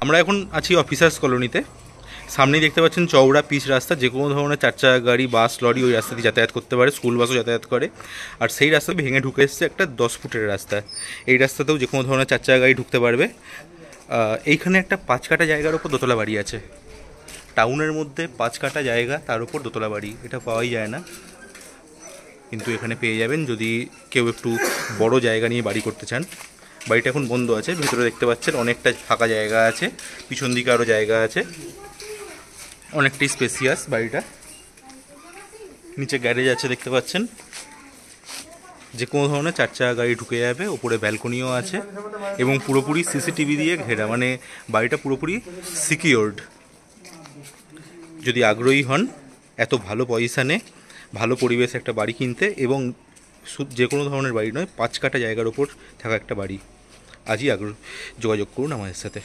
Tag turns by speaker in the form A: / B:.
A: আমরা এখন আছি অফিসার্স কলোনিতে। সামনেই দেখতে পাচ্ছেন চওড়া পিচ রাস্তা, যে কোনো ধরনের 4 চাকা গাড়ি, বাস, লরি ওই রাস্তা দিয়ে যাতায়াত করতে পারে, স্কুল বাসও যাতায়াত করে। আর সেই রাস্তা ভেঙে ঢুকে এসছে একটা 10 ফুটের রাস্তা। এই রাস্তাতেও যে কোনো ধরনের 4 চাকা গাড়ি ঢুকতে পারবে। এইখানে একটা 5 কাঠা জায়গার ওপর দোতলা বাড়ি আছে। টাউনের মধ্যে 5 কাঠা জায়গা, তার উপর দোতলা বাড়ি, এটা পাওয়াই যায় না, কিন্তু এখানে পেয়ে যাবেন যদি কেউ একটু বড় জায়গা নিয়ে বাড়ি করতে চান। বাড়িটা এখন বন্ধ আছে, ভিতরে দেখতে পাচ্ছেন অনেকটা ফাঁকা জায়গা আছে, পিছন দিকে আরও জায়গা আছে, অনেকটাই স্পেসিয়াস বাড়িটা। নিচে গ্যারেজ আছে দেখতে পাচ্ছেন, যে কোনো ধরনের 4 চাকা গাড়ি ঢুকে যাবে। ওপরে ব্যালকনিও আছে এবং পুরোপুরি সিসিটিভি দিয়ে ঘেরা, মানে বাড়িটা পুরোপুরি সিকিওরড। যদি আগ্রহী হন এত ভালো পজিশানে ভালো পরিবেশে একটা বাড়ি কিনতে, এবং যে কোনো ধরনের বাড়ি নয়, 5 কাঠা জায়গার ওপর থাকা একটা বাড়ি, আজই যোগাযোগ করুন আমাদের সাথে।